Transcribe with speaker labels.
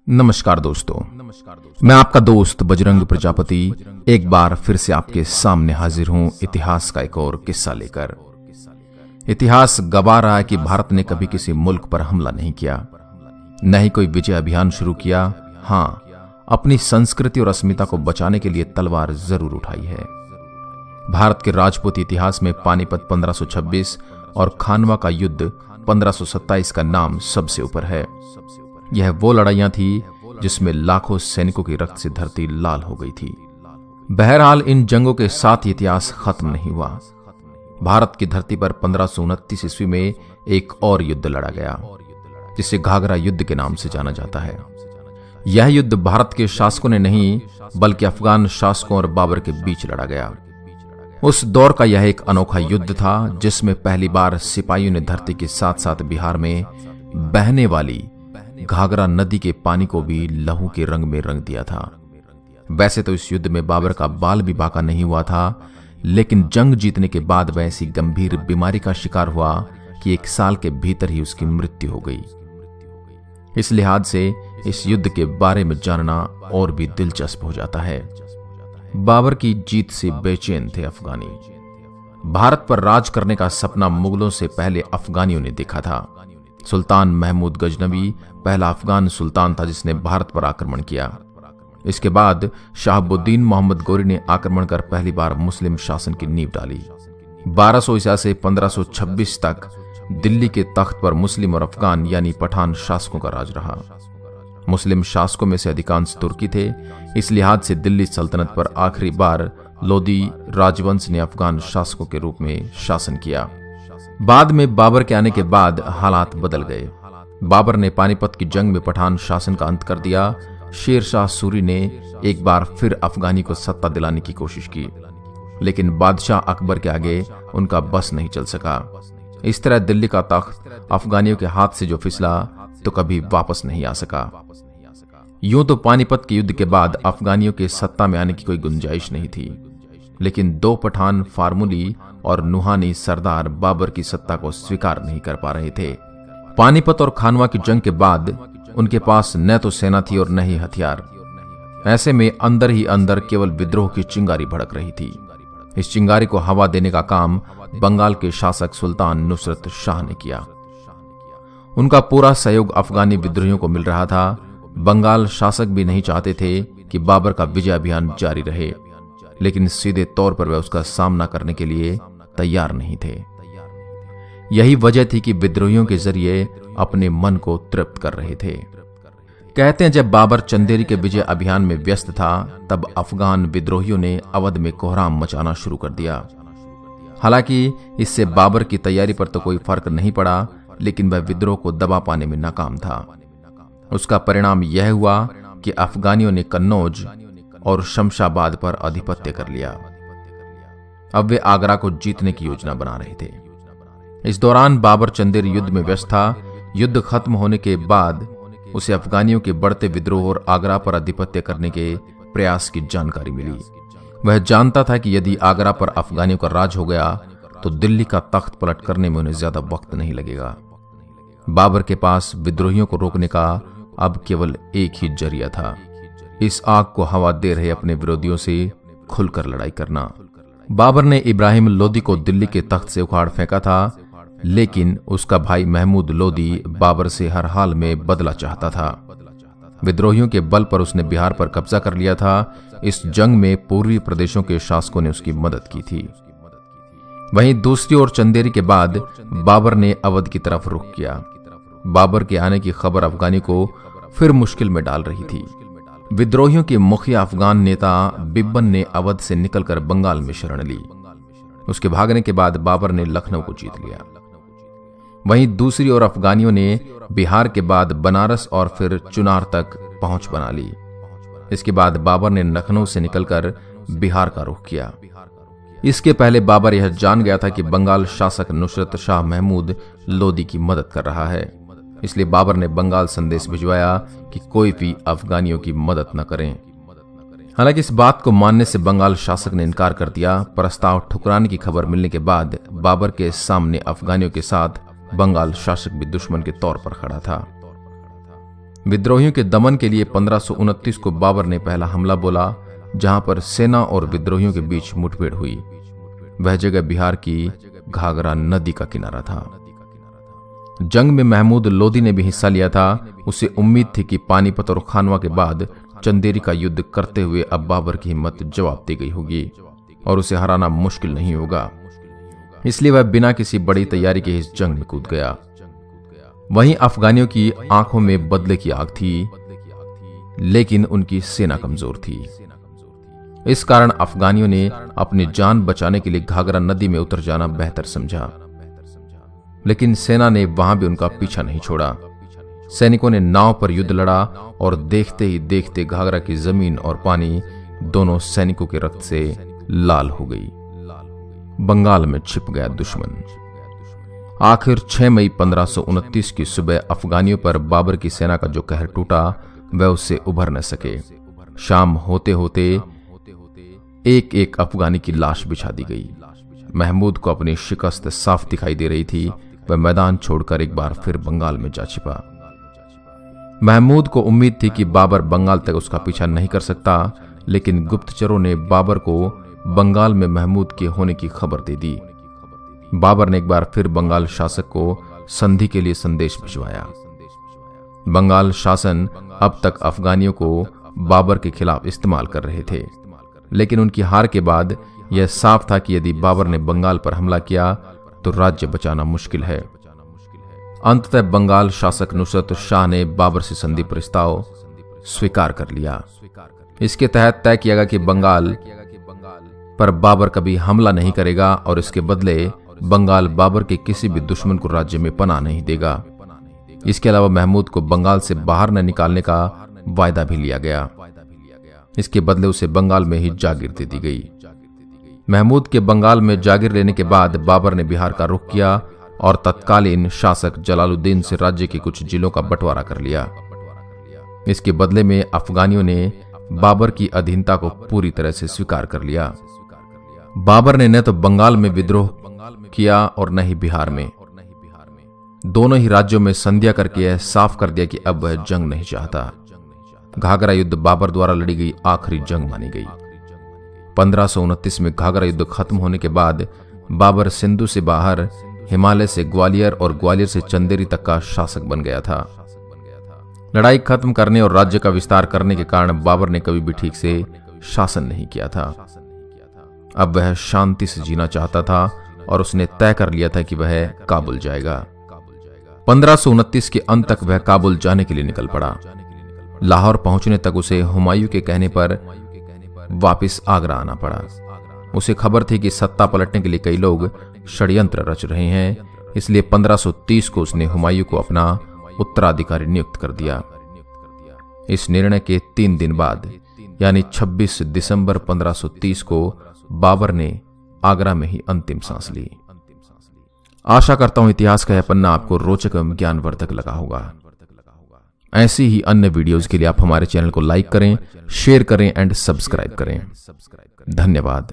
Speaker 1: नमस्कार दोस्तों, मैं आपका दोस्त बजरंग प्रजापति एक बार फिर से आपके सामने हाजिर हूं इतिहास का एक और किस्सा लेकर। इतिहास गवाह रहा है कि भारत ने कभी किसी मुल्क पर हमला नहीं किया, न ही कोई विजय अभियान शुरू किया। हां, अपनी संस्कृति और अस्मिता को बचाने के लिए तलवार जरूर उठाई है। भारत के राजपूत इतिहास में पानीपत 1526 और खानवा का युद्ध 1527 का नाम सबसे ऊपर है। यह वो लड़ाइयां थी जिसमें लाखों सैनिकों की रक्त से धरती लाल हो गई थी। बहरहाल इन जंगों के साथ इतिहास खत्म नहीं हुआ। भारत की धरती पर 1529 ईस्वी में एक और युद्ध लड़ा गया, जिसे घाघरा युद्ध के नाम से जाना जाता है। यह युद्ध भारत के शासकों ने नहीं, बल्कि अफगान शासकों और बाबर के बीच लड़ा गया। उस दौर का यह एक अनोखा युद्ध था जिसमें पहली बार सिपाहियों ने धरती के साथ साथ बिहार में बहने वाली घाघरा नदी के पानी को भी लहू के रंग में रंग दिया था। वैसे तो इस युद्ध में बाबर का बाल भी बाका नहीं हुआ था, लेकिन जंग जीतने के बाद वह ऐसी गंभीर बीमारी का शिकार हुआ कि 1 साल के भीतर ही उसकी मृत्यु हो गई। इस लिहाज से इस युद्ध के बारे में जानना और भी दिलचस्प हो जाता है। बाबर की जीत से बेचैन थे अफगानी। भारत पर राज करने का सपना मुगलों से पहले अफगानियों ने देखा था। सुल्तान महमूद गजनवी पहला अफगान सुल्तान था जिसने भारत पर आक्रमण किया। इसके बाद शहाबुद्दीन मोहम्मद गोरी ने आक्रमण कर पहली बार मुस्लिम शासन की नींव डाली। 1200 ईसा से 1526 तक दिल्ली के तख्त पर मुस्लिम और अफगान यानी पठान शासकों का राज रहा। मुस्लिम शासकों में से अधिकांश तुर्की थे। इस लिहाज से दिल्ली सल्तनत पर आखिरी बार लोदी राजवंश ने अफगान शासकों के रूप में शासन किया। बाद में बाबर के आने के बाद हालात बदल गए। बाबर ने पानीपत की जंग में पठान शासन का अंत कर दिया। शेर शाह सूरी ने एक बार फिर अफगानी को सत्ता दिलाने की कोशिश की, लेकिन बादशाह अकबर के आगे उनका बस नहीं चल सका। इस तरह दिल्ली का तख्त अफगानियों के हाथ से जो फिसला तो कभी वापस नहीं आ सका। यूं तो पानीपत के युद्ध के बाद अफगानियों के सत्ता में आने की कोई गुंजाइश नहीं थी, लेकिन 2 पठान फार्मूली और नुहानी सरदार बाबर की सत्ता को स्वीकार नहीं कर पा रहे थे। पानीपत और खानवा की जंग के बाद उनके पास न तो सेना थी और न ही हथियार। ऐसे में अंदर ही अंदर केवल विद्रोह की चिंगारी भड़क रही थी। इस चिंगारी को हवा देने का काम बंगाल के शासक सुल्तान नुसरत शाह ने किया। उनका पूरा सहयोग अफगानी विद्रोहियों को मिल रहा था। बंगाल शासक भी नहीं चाहते थे कि बाबर का विजय अभियान जारी रहे, लेकिन सीधे तौर पर वह उसका सामना करने के लिए तैयार नहीं थे। यही वजह थी कि विद्रोहियों के जरिए अपने मन को तृप्त कर रहे थे। कहते हैं जब बाबर चंदेरी के विजय अभियान में व्यस्त था, तब अफगान विद्रोहियों ने अवध में कोहराम मचाना शुरू कर दिया। हालांकि इससे बाबर की तैयारी पर तो कोई फर्क नहीं पड़ा, लेकिन वह विद्रोह को दबा पाने में नाकाम था। उसका परिणाम यह हुआ कि अफगानियों ने कन्नौज और शमशाबाद पर आधिपत्य कर लिया। अब वे आगरा को जीतने की योजना बना रहे थे। इस दौरान बाबर चंदेरी युद्ध में व्यस्त था। युद्ध खत्म होने के बाद उसे अफगानियों के बढ़ते विद्रोह और आगरा पर आधिपत्य करने के प्रयास की जानकारी मिली। वह जानता था कि यदि आगरा पर अफगानियों का राज हो गया तो दिल्ली का तख्त पलट करने में उन्हें ज्यादा वक्त नहीं लगेगा। बाबर के पास विद्रोहियों को रोकने का अब केवल एक ही जरिया था, इस आग को हवा दे रहे अपने विरोधियों से खुलकर लड़ाई करना। बाबर ने इब्राहिम लोदी को दिल्ली के तख्त से उखाड़ फेंका था, लेकिन उसका भाई महमूद लोदी बाबर से हर हाल में बदला चाहता था। विद्रोहियों के बल पर उसने बिहार पर कब्जा कर लिया था। इस जंग में पूर्वी प्रदेशों के शासकों ने उसकी मदद की थी। वहीं दूसरी ओर चंदेरी के बाद बाबर ने अवध की तरफ रुख किया। बाबर के आने की खबर अफगानी को फिर मुश्किल में डाल रही थी। विद्रोहियों के मुखिया अफगान नेता बिब्बन ने अवध से निकलकर बंगाल में शरण ली। उसके भागने के बाद बाबर ने लखनऊ को जीत लिया। वहीं दूसरी ओर अफगानियों ने बिहार के बाद बनारस और फिर चुनार तक पहुंच बना ली। इसके बाद बाबर ने लखनऊ से निकलकर बिहार का रुख किया। इसके पहले बाबर यह जान गया था कि बंगाल शासक नुसरत शाह महमूद लोदी की मदद कर रहा है। इसलिए बाबर ने बंगाल संदेश भिजवाया कि कोई भी अफगानियों की मदद न करें। हालांकि इस बात को मानने से बंगाल शासक ने इनकार कर दिया। प्रस्ताव ठुकराने की खबर मिलने के बाद बाबर के सामने अफगानियों के साथ बंगाल शासक भी दुश्मन के तौर पर खड़ा था। विद्रोहियों के दमन के लिए 1529 को बाबर ने पहला हमला बोला, जहां पर सेना और विद्रोहियों के बीच मुठभेड़ हुई। वह जगह बिहार की घाघरा नदी का किनारा था। जंग में महमूद लोदी ने भी हिस्सा लिया था। उसे उम्मीद थी कि पानीपत और खानवा के बाद चंदेरी का युद्ध करते हुए अब बाबर की हिम्मत जवाब दी गई होगी और उसे हराना मुश्किल नहीं होगा। इसलिए वह बिना किसी बड़ी तैयारी के इस जंग में कूद गया। वहीं अफगानियों की आंखों में बदले की आग थी, लेकिन उनकी सेना कमजोर थी। इस कारण अफगानियों ने अपनी जान बचाने के लिए घाघरा नदी में उतर जाना बेहतर समझा, लेकिन सेना ने वहां भी उनका पीछा नहीं छोड़ा। सैनिकों ने नाव पर युद्ध लड़ा और देखते ही देखते घाघरा की जमीन और पानी दोनों सैनिकों के रक्त से लाल हो गई। बंगाल में छिप गया दुश्मन। आखिर 6 मई 1529 की सुबह अफगानियों पर बाबर की सेना का जो कहर टूटा, वह उससे उभर न सके। शाम होते होते एक एक अफगानी की लाश बिछा दी गई। महमूद को अपनी शिकस्त साफ दिखाई दे रही थी। वह मैदान छोड़कर एक बार फिर बंगाल में जा छिपा। महमूद को उम्मीद थी कि बाबर बंगाल तक उसका पीछा नहीं कर सकता, लेकिन गुप्तचरों ने बाबर को बंगाल में महमूद के होने की खबर दे दी। बाबर ने एक बार फिर बंगाल शासक को संधि के लिए संदेश भिजवाया। बंगाल शासन अब तक अफगानियों को बाबर के खिलाफ इस्तेमाल कर रहे थे, लेकिन उनकी हार के बाद यह साफ था कि यदि बाबर ने बंगाल पर हमला किया तो राज्य बचाना मुश्किल है। अंततः बंगाल शासक नुसरत शाह ने बाबर से संधि प्रस्ताव स्वीकार कर लिया। इसके तहत तय किया गया कि बंगाल पर बाबर कभी हमला नहीं करेगा और इसके बदले बंगाल बाबर के किसी भी दुश्मन को राज्य में पनाह नहीं देगा। इसके अलावा महमूद को बंगाल से बाहर न निकालने का वायदा भी लिया गया। इसके बदले उसे बंगाल में ही जागीर दे दी गई। महमूद के बंगाल में जागीर लेने के बाद बाबर ने बिहार का रुख किया और तत्कालीन शासक जलालुद्दीन से राज्य के कुछ जिलों का बंटवारा कर लिया। इसके बदले में अफगानियों ने बाबर की अधीनता को पूरी तरह से स्वीकार कर लिया। बाबर ने न तो बंगाल में विद्रोह किया और न ही बिहार में। दोनों ही राज्यों में संध्या करके यह साफ कर दिया कि अब वह जंग नहीं चाहता। घाघरा युद्ध बाबर द्वारा लड़ी गई आखिरी जंग मानी गई। 1529 में घाघरा युद्ध खत्म होने के बाद बाबर सिंधु से बाहर, हिमालय से ग्वालियर और ग्वालियर से चंदेरी तक का शासक बन गया था। लड़ाई खत्म करने और राज्य का विस्तार करने के कारण बाबर ने कभी भी ठीक से शासन नहीं किया था। अब वह शांति से जीना चाहता था और उसने तय कर लिया था कि वह काबुल जाएगा। 1529 के अंत तक वह काबुल जाने के लिए निकल पड़ा। लाहौर पहुंचने तक उसे हुमायूं के कहने पर वापस आगरा आना पड़ा। उसे खबर थी कि सत्ता पलटने के लिए कई लोग षड्यंत्र रच रहे हैं, इसलिए 1530 को उसने हुमायूं को अपना उत्तराधिकारी नियुक्त कर दिया। इस निर्णय के 3 दिन बाद यानी 26 दिसंबर 1530 को बाबर ने आगरा में ही अंतिम सांस ली। आशा करता हूं इतिहास का यह पन्ना आपको रोचक एवं ज्ञानवर्धक लगा होगा। ऐसी ही अन्य वीडियोस के लिए आप हमारे चैनल को लाइक करें, शेयर करें एंड सब्सक्राइब करें। धन्यवाद।